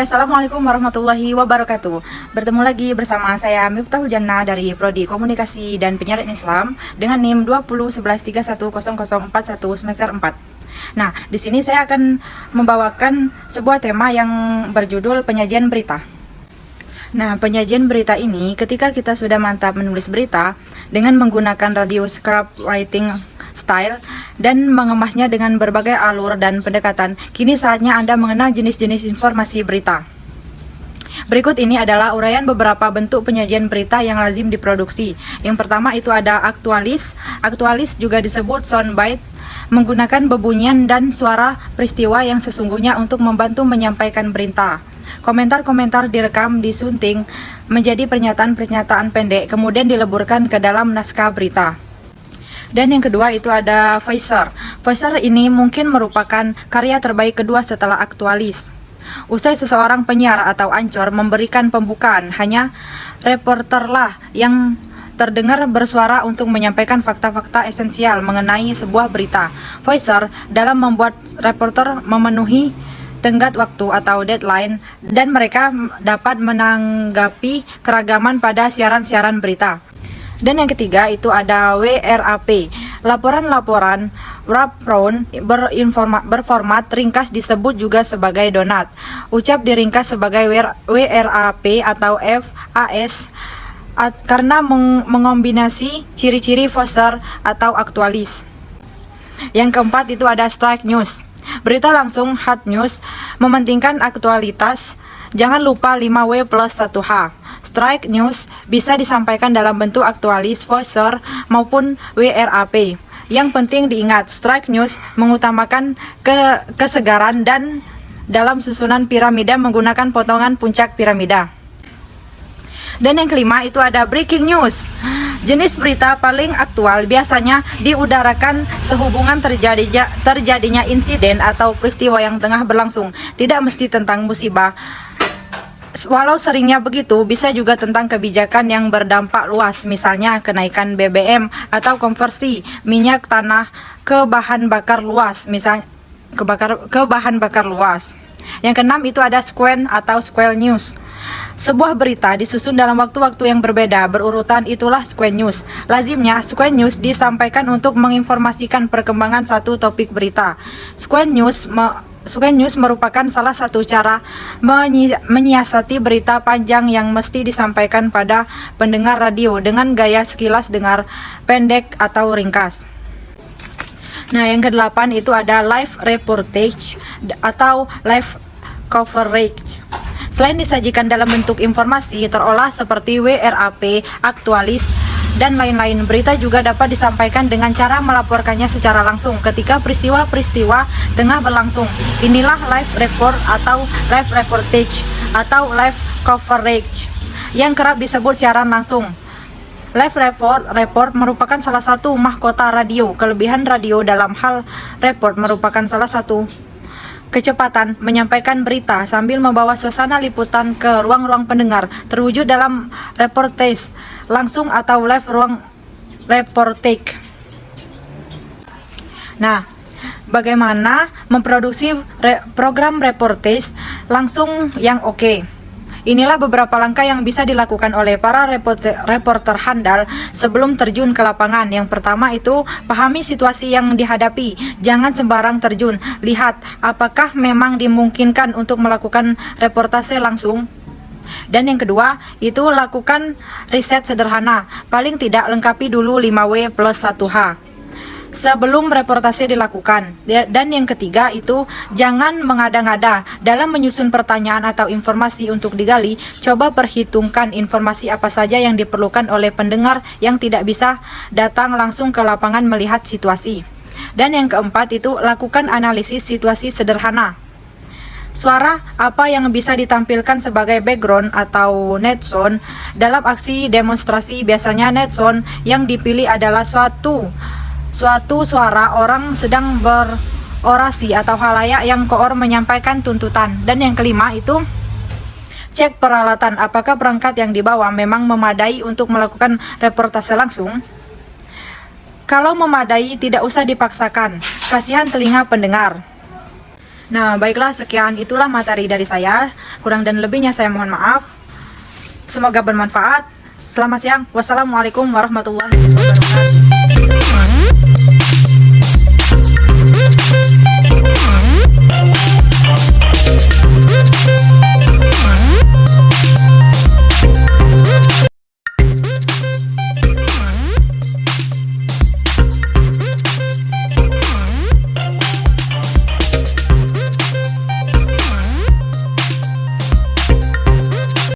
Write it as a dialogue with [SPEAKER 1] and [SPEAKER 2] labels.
[SPEAKER 1] Assalamualaikum warahmatullahi wabarakatuh. Bertemu lagi bersama saya Miftahul Jannah dari Prodi Komunikasi dan Penyiaran Islam dengan NIM 2011310041 semester 4. Nah, di sini saya akan membawakan sebuah tema yang berjudul penyajian berita. Nah, penyajian berita ini ketika kita sudah mantap menulis berita dengan menggunakan radio script writing style dan mengemasnya dengan berbagai alur dan pendekatan, kini saatnya Anda mengenal jenis-jenis informasi berita. Berikut ini adalah uraian beberapa bentuk penyajian berita yang lazim diproduksi. Yang pertama itu ada aktualis. Aktualis juga disebut soundbite, menggunakan bebunyian dan suara peristiwa yang sesungguhnya untuk membantu menyampaikan berita. Komentar-komentar direkam disunting menjadi pernyataan-pernyataan pendek, kemudian dileburkan ke dalam naskah berita. Dan yang kedua itu ada voicer. Voicer ini mungkin merupakan karya terbaik kedua setelah aktualis. Usai seseorang penyiar atau ancor memberikan pembukaan, hanya reporterlah yang terdengar bersuara untuk menyampaikan fakta-fakta esensial mengenai sebuah berita. Voicer dalam membuat reporter memenuhi tenggat waktu atau deadline, dan mereka dapat menanggapi keragaman pada siaran-siaran berita. Dan yang ketiga itu ada WRAP. Laporan-laporan wrap-round berformat ringkas disebut juga sebagai donat. Ucap diringkas sebagai WRAP atau FAS karena mengombinasi ciri-ciri voicer atau aktualis. Yang keempat itu ada strike news. Berita langsung hot news, mementingkan aktualitas. Jangan lupa 5W plus 1H. Strike news bisa disampaikan dalam bentuk aktualis, voicer, maupun WRAP. Yang penting diingat, strike news mengutamakan kesegaran dan dalam susunan piramida menggunakan potongan puncak piramida. Dan yang kelima itu ada breaking news. Jenis berita paling aktual biasanya diudarakan sehubungan terjadinya insiden atau peristiwa yang tengah berlangsung. Tidak mesti tentang musibah. Walau seringnya begitu, bisa juga tentang kebijakan yang berdampak luas, misalnya kenaikan BBM atau konversi minyak tanah ke bahan bakar luas, misalnya ke bahan bakar luas. Yang keenam itu ada square atau square news. Sebuah berita disusun dalam waktu-waktu yang berbeda, berurutan, itulah square news. Lazimnya, square news disampaikan untuk menginformasikan perkembangan satu topik berita. Square news merupakan salah satu cara menyiasati berita panjang yang mesti disampaikan pada pendengar radio dengan gaya sekilas dengar, pendek atau ringkas. Nah, yang kedelapan itu ada live reportage atau live coverage. Selain disajikan dalam bentuk informasi terolah seperti WRAP, aktualis, dan lain-lain, berita juga dapat disampaikan dengan cara melaporkannya secara langsung ketika peristiwa-peristiwa tengah berlangsung. Inilah live report atau live reportage atau live coverage yang kerap disebut siaran langsung. Live report merupakan salah satu mahkota radio. Kelebihan radio dalam hal report merupakan salah satu kecepatan menyampaikan berita sambil membawa suasana liputan ke ruang-ruang pendengar, terwujud dalam reportage langsung atau live ruang reportage. Nah, bagaimana memproduksi program reportage langsung yang oke? Inilah beberapa langkah yang bisa dilakukan oleh para reporter handal sebelum terjun ke lapangan. Yang pertama itu pahami situasi yang dihadapi. Jangan sembarang terjun. Lihat apakah memang dimungkinkan untuk melakukan reportase langsung. Dan yang kedua itu lakukan riset sederhana. Paling tidak lengkapi dulu 5W plus 1H sebelum reportase dilakukan. Dan yang ketiga itu jangan mengada-ngada dalam menyusun pertanyaan atau informasi untuk digali. Coba perhitungkan informasi apa saja yang diperlukan oleh pendengar yang tidak bisa datang langsung ke lapangan melihat situasi. Dan yang keempat itu lakukan analisis situasi sederhana. Suara apa yang bisa ditampilkan sebagai background atau net sound dalam aksi demonstrasi. Biasanya net sound yang dipilih adalah suatu suara orang sedang berorasi atau halayak yang koor menyampaikan tuntutan. Dan yang kelima itu cek peralatan, apakah perangkat yang dibawa memang memadai untuk melakukan reportase langsung. Kalau memadai tidak usah dipaksakan, kasihan telinga pendengar. Nah, baiklah, sekian itulah materi dari saya. Kurang dan lebihnya saya mohon maaf. Semoga bermanfaat. Selamat siang. Wassalamualaikum warahmatullahi wabarakatuh.